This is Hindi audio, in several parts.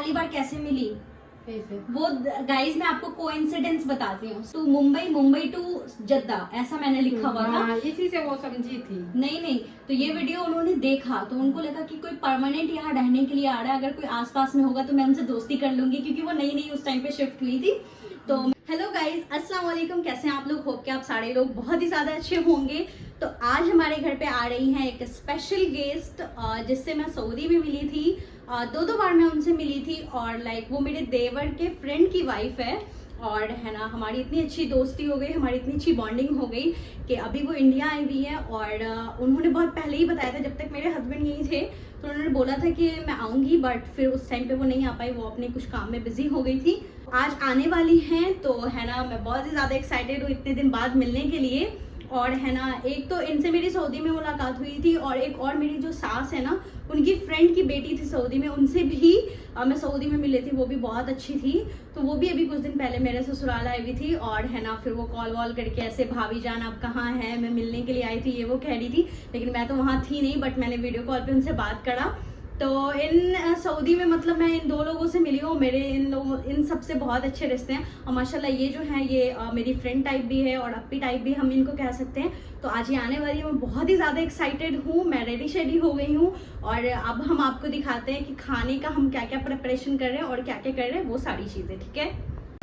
पहली बार कैसे मिली? कैसे? वो गाइस मैं आपको कोइंसिडेंस बताती हूँ। टू मुंबई, मुंबई टू जद्दा, ऐसा मैंने लिखा हुआ था। हाँ, इसी से वो समझी थी। नहीं, तो ये वीडियो उन्होंने देखा तो उनको लगा कि कोई परमानेंट यहाँ रहने के लिए आ रहा है, अगर कोई आसपास में होगा तो मैं उनसे दोस्ती कर लूंगी, क्योंकि वो नई उस टाइम पे शिफ्ट हुई थी। तो हेलो गाइस, अस्सलाम वालेकुम, कैसे हैं आप लोग? होप कि आप सारे लोग बहुत ही ज्यादा अच्छे होंगे। तो आज हमारे घर पे आ रही हैं एक स्पेशल गेस्ट, जिससे मैं सऊदी में मिली थी। दो बार मैं उनसे मिली थी, और लाइक वो मेरे देवर के फ्रेंड की वाइफ है। और है ना, हमारी इतनी अच्छी दोस्ती हो गई, हमारी इतनी अच्छी बॉन्डिंग हो गई कि अभी वो इंडिया आई हुई है। और उन्होंने बहुत पहले ही बताया था, जब तक मेरे हस्बैंड यहीं थे तो उन्होंने बोला था कि मैं आऊँगी, बट फिर उस टाइम पे वो नहीं आ पाई, वो अपने कुछ काम में बिजी हो गई थी। आज आने वाली हैं, तो है ना मैं बहुत ही ज़्यादा एक्साइटेड हूँ इतने दिन बाद मिलने के लिए। और है ना, एक तो इनसे मेरी सऊदी में मुलाकात हुई थी, और एक और मेरी जो सास है ना, उनकी फ्रेंड की बेटी थी सऊदी में, उनसे भी मैं सऊदी में मिली थी, वो भी बहुत अच्छी थी। तो वो भी अभी कुछ दिन पहले मेरे ससुराल आई हुई थी। और है ना, फिर वो कॉल वॉल करके ऐसे, भाभी जान आप कहाँ हैं, मैं मिलने के लिए आई थी, ये वो कह रही थी। लेकिन मैं तो वहाँ थी नहीं, बट मैंने वीडियो कॉल पे उनसे बात करा। तो इन सऊदी में मतलब मैं इन दो लोगों से मिली हूँ, मेरे इन सबसे बहुत अच्छे रिश्ते हैं। और माशाल्लाह ये जो है ये मेरी फ्रेंड टाइप भी है, और अप्पी टाइप भी हम इनको कह सकते हैं। तो आज ये आने वाली है, मैं बहुत ही ज़्यादा एक्साइटेड हूँ, मैं रेडी शेडी हो गई हूँ। और अब हम आपको दिखाते हैं कि खाने का हम क्या क्या प्रिपरेशन कर रहे हैं और क्या क्या कर रहे हैं, वो सारी चीज़ें, ठीक है।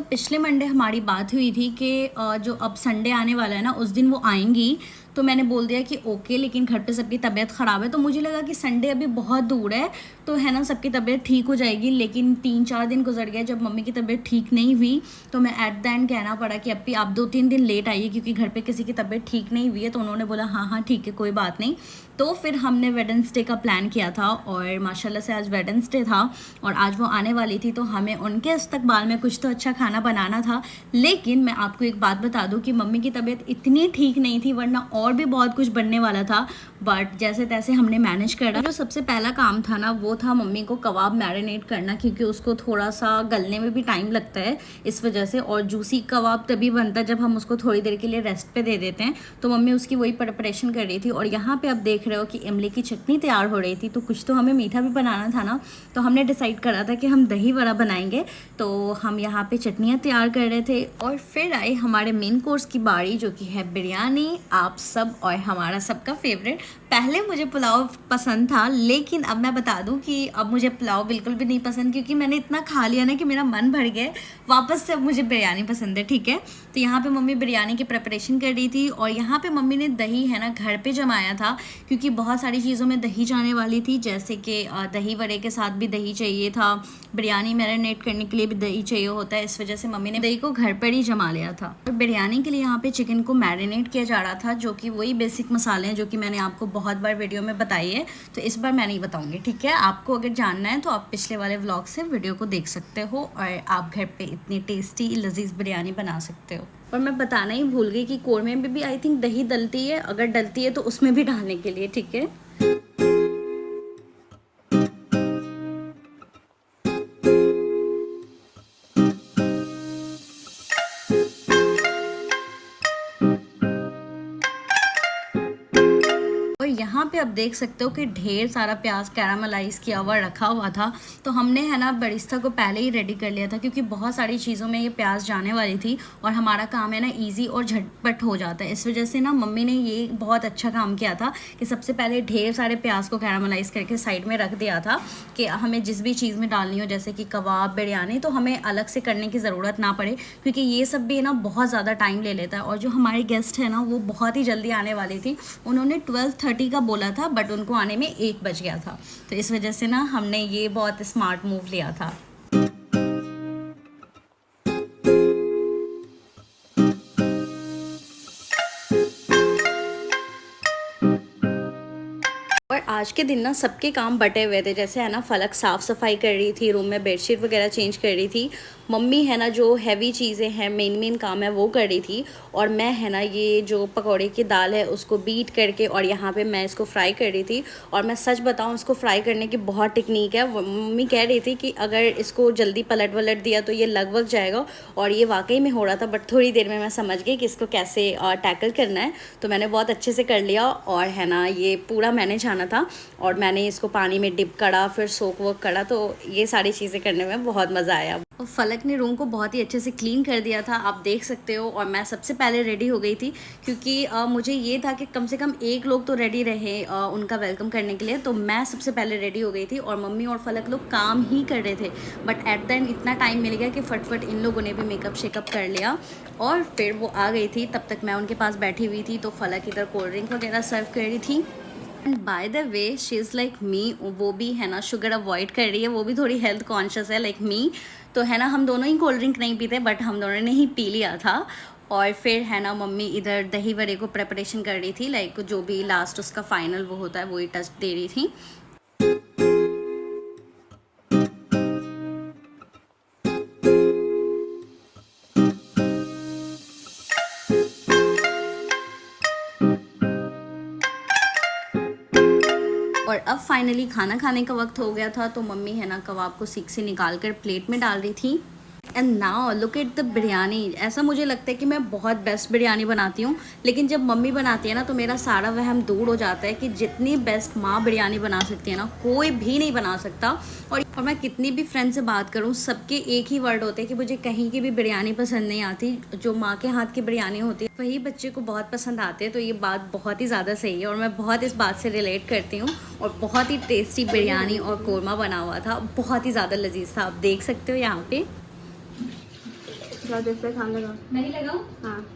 पिछले मंडे हमारी बात हुई थी कि जो अब संडे आने वाला है ना, उस दिन वो आएंगी। तो मैंने बोल दिया कि ओके, लेकिन घर पे सबकी तबीयत ख़राब है, तो मुझे लगा कि संडे अभी बहुत दूर है, तो है ना सबकी तबीयत ठीक हो जाएगी। लेकिन 3-4 दिन गुजर गए, जब मम्मी की तबीयत ठीक नहीं हुई तो मैं एट द एंड कहना पड़ा कि अप्पी आप 2-3 दिन लेट आइए, क्योंकि घर पे किसी की तबीयत ठीक नहीं हुई है। तो उन्होंने बोला हाँ ठीक है, कोई बात नहीं। तो फिर हमने वेडनेसडे का प्लान किया था, और माशाल्लाह से आज वेडनेसडे था और आज वो आने वाली थी, तो हमें उनके इस्तकबाल में कुछ तो अच्छा खाना बनाना था। लेकिन मैं आपको एक बात बता दूं कि मम्मी की तबीयत इतनी ठीक नहीं थी, वरना और भी बहुत कुछ बनने वाला था, बट जैसे तैसे हमने मैनेज करा। जो सबसे पहला काम था ना, वो था मम्मी को कबाब मैरिनेट करना, क्योंकि उसको थोड़ा सा गलने में भी टाइम लगता है इस वजह से। और जूसी कबाब तभी बनता है जब हम उसको थोड़ी देर के लिए रेस्ट पे दे देते हैं। तो मम्मी उसकी वही प्रिपरेशन कर रही थी। और यहाँ पे आप देख रहे हो कि इमली की चटनी तैयार हो रही थी, तो कुछ तो हमें मीठा भी बनाना था ना, तो हमने डिसाइड करा था कि हम दही वड़ा बनाएंगे। तो हम यहाँ पे चटनियाँ तैयार कर रहे थे, और फिर आई हमारे मेन कोर्स की बारी, जो कि है बिरयानी, आप सब और हमारा सबका फेवरेट। पहले मुझे पुलाव पसंद था, लेकिन अब मैं बता दूं कि अब मुझे पुलाव बिल्कुल भी नहीं पसंद, क्योंकि मैंने इतना खा लिया ना कि मेरा मन भर गया। वापस से अब मुझे बिरयानी पसंद है, ठीक है। तो यहाँ पे मम्मी बिरयानी की प्रिपरेशन कर रही थी, और यहाँ पे मम्मी ने दही है ना घर पे जमाया था, क्योंकि बहुत सारी चीज़ों में दही जाने वाली थी, जैसे कि दही वड़े के साथ भी दही चाहिए था, बिरयानी मैरिनेट करने के लिए भी दही चाहिए होता है। इस वजह से मम्मी ने दही को घर पर ही जमा लिया था। और बिरयानी के लिए यहाँ पे चिकन को मैरिनेट किया जा रहा था, जो कि वही बेसिक मसाले हैं जो कि मैंने आपको बहुत बार वीडियो में बताई है, तो इस बार मैं नहीं बताऊंगी, ठीक है। आपको अगर जानना है तो आप पिछले वाले व्लॉग से वीडियो को देख सकते हो, और आप घर पे इतनी टेस्टी लजीज बिरयानी बना सकते हो। और मैं बताना ही भूल गई कि कोरमे में भी आई थिंक दही डलती है, अगर डलती है तो उसमें भी डालने के लिए, ठीक है। और यहाँ पे आप देख सकते हो कि ढेर सारा प्याज कैरामलाइज किया हुआ रखा हुआ था। तो हमने है ना बरिस्ता को पहले ही रेडी कर लिया था, क्योंकि बहुत सारी चीज़ों में ये प्याज जाने वाली थी, और हमारा काम है ना इजी और झटपट हो जाता है। इस वजह से ना मम्मी ने ये बहुत अच्छा काम किया था कि सबसे पहले ढेर सारे प्याज को कैरामलाइज करके साइड में रख दिया था, कि हमें जिस भी चीज़ में डालनी हो, जैसे कि कबाब, बिरयानी, तो हमें अलग से करने की ज़रूरत ना पड़े, क्योंकि ये सब भी ना बहुत ज़्यादा टाइम ले लेता है। और जो हमारी गेस्ट है ना, वो बहुत ही जल्दी आने वाली थी, उन्होंने 12:30 का बोला था, बट उनको आने में 1 बज गया था। तो इस वजह से ना हमने ये बहुत स्मार्ट मूव लिया था। और आज के दिन ना सबके काम बटे हुए थे, जैसे है ना फलक साफ़ सफाई कर रही थी, रूम में बेडशीट वगैरह चेंज कर रही थी, मम्मी है ना जो हैवी चीज़ें हैं, मेन काम है वो कर रही थी, और मैं है ना ये जो पकौड़े की दाल है उसको बीट करके और यहाँ पे मैं इसको फ्राई कर रही थी। और मैं सच बताऊँ, इसको फ्राई करने की बहुत टेक्निक है। मम्मी कह रही थी कि अगर इसको जल्दी पलट वलट दिया तो ये लगभग जाएगा, और ये वाकई में हो रहा था। बट थोड़ी देर में मैं समझ गई कि इसको कैसे टैकल करना है, तो मैंने बहुत अच्छे से कर लिया। और है ना ये पूरा मैंने जाना था, और मैंने इसको पानी में डिप करा, फिर सोक वोक करा, तो ये सारी चीज़ें करने में बहुत मज़ा आया। और फलक ने रूम को बहुत ही अच्छे से क्लीन कर दिया था, आप देख सकते हो। और मैं सबसे पहले रेडी हो गई थी, क्योंकि मुझे ये था कि कम से कम एक लोग तो रेडी रहे उनका वेलकम करने के लिए। तो मैं सबसे पहले रेडी हो गई थी, और मम्मी और फलक लोग काम ही कर रहे थे। बट एट द एंड इतना टाइम मिल गया कि फटफट इन लोगों ने भी मेकअप शेकअप कर लिया, और फिर वो आ गई थी। तब तक मैं उनके पास बैठी हुई थी, तो फलक इधर कोल्ड ड्रिंक वगैरह सर्व कर रही थी। And by the way she is like me, वो भी है ना शुगर अवॉइड कर रही है, वो भी थोड़ी हेल्थ कॉन्शियस है लाइक मी। तो है ना हम दोनों ही कोल्ड ड्रिंक नहीं पीते, बट हम दोनों ने ही पी लिया था। और फिर है ना मम्मी इधर दही वड़े को प्रिपरेशन कर रही थी, लाइक जो भी लास्ट उसका फाइनल वो होता है वही टच दे रही थी। और अब फाइनली खाना खाने का वक्त हो गया था, तो मम्मी है ना कबाब को सीख से निकाल कर प्लेट में डाल रही थी। And now look at the biryani. ऐसा मुझे लगता है कि मैं बहुत बेस्ट बिरयानी बनाती हूँ, लेकिन जब मम्मी बनाती है ना तो मेरा सारा वहम दूर हो जाता है कि जितनी बेस्ट माँ बिरयानी बना सकती है ना कोई भी नहीं बना सकता। और मैं कितनी भी फ्रेंड से बात करूँ, सबके एक ही वर्ड होते हैं कि मुझे कहीं की भी बिरयानी पसंद नहीं आती, जो माँ के हाथ की बिरयानी होती है वही बच्चे को बहुत पसंद आते हैं। तो ये बात बहुत ही ज़्यादा सही है, और मैं बहुत इस बात से रिलेट करती हूँ। और बहुत ही टेस्टी बिरयानी और कोरमा बना हुआ था, बहुत ही ज़्यादा लजीज था, आप देख सकते हो यहाँ पे। मैं ही लगाऊं? हाँ।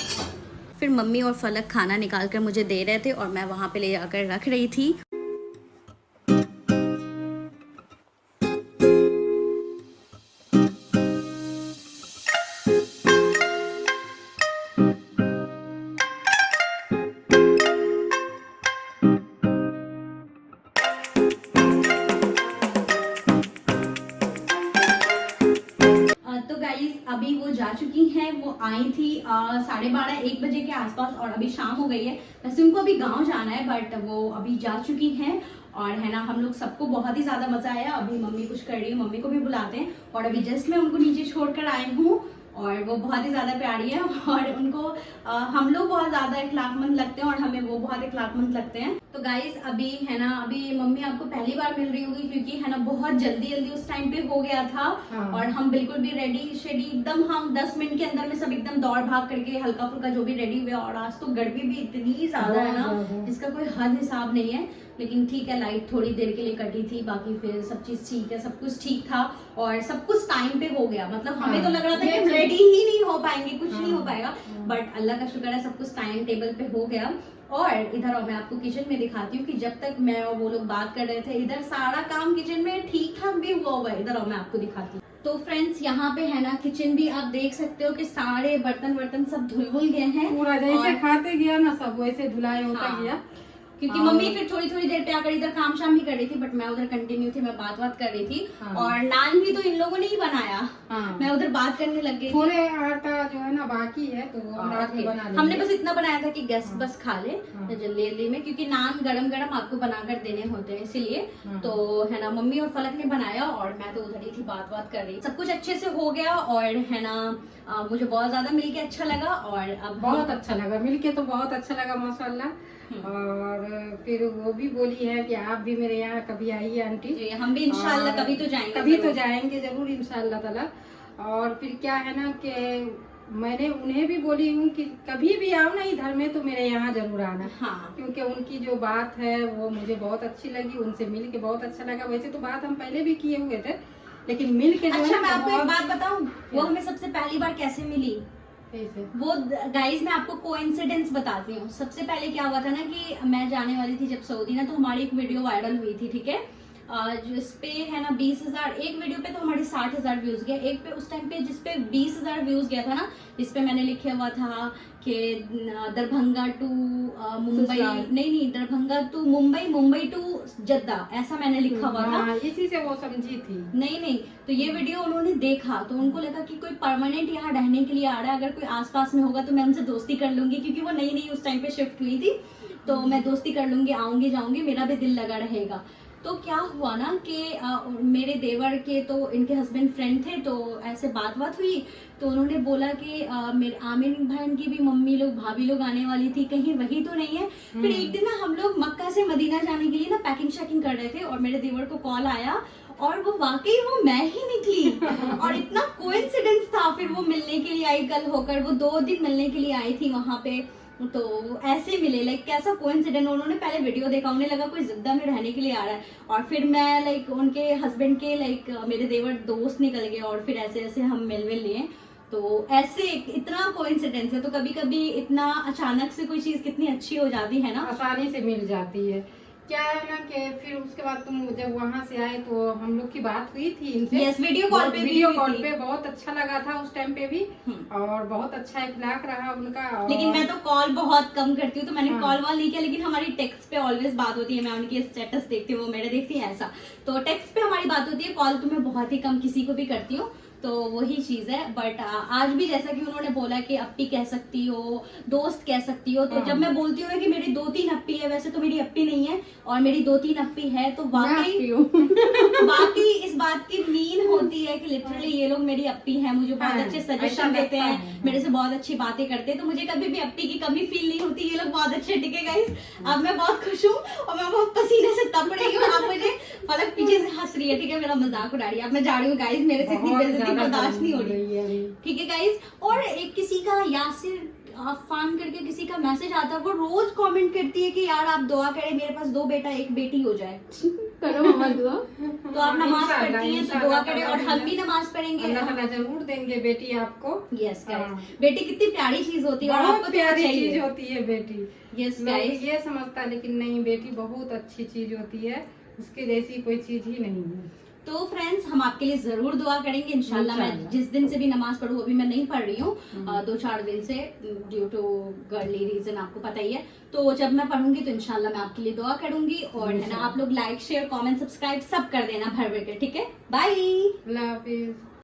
फिर मम्मी और फलक खाना निकाल कर मुझे दे रहे थे, और मैं वहाँ पे ले जाकर रख रही थी। तो गाइस अभी वो जा चुकी हैं, वो आई थी 12:30-1 बजे के आसपास, और अभी शाम हो गई है। वैसे उनको अभी गांव जाना है, बट वो अभी जा चुकी हैं। और है ना हम लोग सबको बहुत ही ज्यादा मजा आया। अभी मम्मी कुछ कर रही है, मम्मी को भी बुलाते हैं। और अभी जस्ट मैं उनको नीचे छोड़कर आई हूँ, और वो बहुत ही ज्यादा प्यारी है, और उनको हम लोग बहुत ज्यादा इखलाकमंद लगते हैं, और हमें वो बहुत इखलाकमंद लगते हैं। तो गाइस अभी है ना, अभी मम्मी आपको पहली बार मिल रही होगी, क्योंकि है ना बहुत जल्दी उस टाइम पे हो गया था। हाँ। और हम बिल्कुल भी रेडी शेडी एकदम, हम 10 मिनट के अंदर में सब एकदम दौड़ भाग करके हल्का फुल्का जो भी रेडी हुए। और आज तो गर्मी भी इतनी ज्यादा है ना, जिसका कोई हद हिसाब नहीं है। लेकिन ठीक है, लाइट थोड़ी देर के लिए कटी थी, बाकी फिर सब चीज ठीक है, सब कुछ ठीक था, और सब कुछ टाइम पे हो गया। मतलब हमें तो लग रहा था कि रेडी ही नहीं हो पाएंगे, कुछ नहीं हो पाएगा, बट अल्लाह का शुक्र है सब कुछ टाइम टेबल पे हो गया। और इधर और मैं आपको किचन में दिखाती हूँ कि जब तक मैं और वो लोग बात कर रहे थे, इधर सारा काम किचन में ठीक ठाक भी हुआ है। इधर और मैं आपको दिखाती हूँ। तो फ्रेंड्स यहाँ पे है ना किचन भी आप देख सकते हो कि सारे बर्तन सब धुल गए हैं, पूरा जैसे खाते गया ना सब वैसे धुलाई होता गया। क्योंकि मम्मी फिर थोड़ी देर पे आकर इधर काम शाम भी कर रही थी, बट मैं उधर कंटिन्यू थी, मैं बात कर रही थी। और नान भी तो इन लोगों ने ही बनाया। मैं उधर बात करने लग गई। थोड़े आटा जो है ना बाकी है, तो वो रात में बना लेंगे। हमने बस इतना बनाया था कि गेस्ट बस खा ले जल्दी में, क्योंकि नान गरम आपको बनाकर देने होते हैं, इसीलिए। तो है ना मम्मी और फलक ने बनाया, और मैं तो उधर ही थी बात कर रही। सब कुछ अच्छे से हो गया, और है ना मुझे बहुत ज्यादा मिलके अच्छा लगा। और अब बहुत अच्छा लगा मिलके, तो बहुत अच्छा लगा माशाल्लाह। और फिर वो भी बोली है कि आप भी मेरे यहाँ कभी आइए आंटी। जी, हम भी इंशाल्लाह कभी तो जाएंगे जरूर इंशाल्लाह ताला। और फिर क्या है ना कि मैंने उन्हें भी बोली हूँ कि कभी भी आओ ना इधर में तो मेरे यहाँ जरूर आना। हाँ। क्योंकि उनकी जो बात है वो मुझे बहुत अच्छी लगी, उनसे मिल के बहुत अच्छा लगा। वैसे तो बात हम पहले भी किए हुए थे, लेकिन मिल के अच्छा मैं आपको एक बात बताऊँ, वो हमें सबसे पहली बार कैसे मिली। वो गाइस मैं आपको कोइंसिडेंस बताती हूँ। सबसे पहले क्या हुआ था ना कि मैं जाने वाली थी जब सऊदी ना, तो हमारी एक वीडियो वायरल हुई थी, ठीक है। जिस पे है ना 20,000, एक वीडियो पे तो हमारे 60,000 व्यूज गए, एक पे उस टाइम पे जिस पे 20,000 व्यूज गया था ना, जिस पे मैंने लिखा हुआ था कि दरभंगा टू मुंबई, नहीं दरभंगा टू मुंबई, मुंबई टू जद्दा, ऐसा मैंने लिखा हुआ था। हाँ, इसी से वो समझी थी। नहीं, तो ये वीडियो उन्होंने देखा तो उनको लगा कि कोई परमानेंट यहाँ रहने के लिए आ रहा है, अगर कोई आसपास में होगा तो मैं उनसे दोस्ती कर लूंगी, क्योंकि वो नई उस टाइम पे शिफ्ट हुई थी, तो मैं दोस्ती कर लूंगी, आऊंगी जाऊंगी, मेरा भी दिल लगा रहेगा। तो क्या हुआ ना कि मेरे देवर के तो इनके हस्बैंड फ्रेंड थे, तो ऐसे बात हुई, तो उन्होंने बोला कि मेरे आमिर बहन की भी मम्मी लोग, भाभी लोग आने वाली थी, कहीं वही तो नहीं है। फिर एक दिन ना हम लोग मक्का से मदीना जाने के लिए ना पैकिंग शैकिंग कर रहे थे, और मेरे देवर को कॉल आया, और वो वाकई वो मैं ही निकली और इतना कोइंसिडेंस था। फिर वो मिलने के लिए आई, कल होकर वो 2 दिन मिलने के लिए आई थी वहां पे, तो ऐसे मिले, लाइक कैसा कोइंसिडेंट। उन्होंने पहले वीडियो देखा, उन्हें लगा कोई जिद्दा में रहने के लिए आ रहा है, और फिर मैं लाइक उनके हस्बैंड के लाइक मेरे देवर दोस्त निकल गए, और फिर ऐसे हम मिल लिए। तो ऐसे इतना कोइंसिडेंस है, तो कभी कभी इतना अचानक से कोई चीज कितनी अच्छी हो जाती है ना, आसानी से मिल जाती है। क्या है ना कि फिर उसके बाद तुम जब वहाँ से आए तो हम लोग की बात हुई थी इनसे। यस, वीडियो कॉल पे बहुत अच्छा लगा था उस टाइम पे भी, और बहुत अच्छा इखलाक रहा उनका। लेकिन मैं तो कॉल बहुत कम करती हूँ, तो मैंने कॉल वॉल नहीं किया, लेकिन हमारी टेक्स्ट पे ऑलवेज बात होती है, मैं उनकी स्टेटस देखती हूँ, वो मेरे देखती है ऐसा, तो टेक्स्ट पे हमारी बात होती है, कॉल तो मैं बहुत ही कम किसी को भी करती हूँ, तो वही चीज है। बट आज भी जैसा कि उन्होंने बोला कि अप्पी कह सकती हो, दोस्त कह सकती हो, तो जब मैं बोलती हूँ कि मेरी 2-3 अप्पी है, वैसे तो मेरी अप्पी नहीं है, और मेरी 2-3 अप्पी है, तो वाकई इस बात की मीन होती है कि लिटरली ये लोग मेरी अप्पी है, मुझे बहुत अच्छे सजेशन देते हैं, मेरे से बहुत अच्छी बातें करते हैं, तो मुझे कभी भी अप्पी की कमी फील नहीं होती। ये लोग बहुत अच्छे टिके गाइस। अब मैं बहुत खुश हूँ, और मैं बहुत पसीने से तप रही हूँ। अब मुझे फलक पीछे से हंस रही है, ठीक है, मेरा मजाक उड़ा रही है। अब मैं जा रही हूँ गाइस, मेरे से इतनी बेइज्जती बर्दाश्त नहीं हो रही है, ठीक है गाइस। और एक किसी का यासिर फान करके किसी का मैसेज आता है, वो रोज कमेंट करती है कि यार आप दुआ करें, मेरे पास 2 बेटा 1 बेटी हो जाए। करो मम्मा दुआ। तो आप नमाज पढ़ती हैं तो दुआ करें, और हम भी नमाज पढ़ेंगे, अल्लाह ताला जरूर देंगे बेटी आपको। यस गाइस, बेटी कितनी प्यारी चीज होती है, और बहुत आपको प्यारी चीज होती है बेटी। यस लोग गाइस, ये समझता, लेकिन नहीं, बेटी बहुत अच्छी चीज होती है, उसके जैसी कोई चीज ही नहीं है। तो फ्रेंड्स हम आपके लिए जरूर दुआ करेंगे इंशाल्लाह। मैं जिस दिन से भी नमाज पढ़ूं, अभी मैं नहीं पढ़ रही हूँ 2-4 दिन से, ड्यू टू गर्ली रीजन, आपको पता ही है, तो जब मैं पढ़ूंगी तो इंशाल्लाह मैं आपके लिए दुआ करूंगी, और है ना आप लोग लाइक शेयर कमेंट सब्सक्राइब सब कर देना भर भर के, ठीक है। बाय, अल्लाह हाफिज।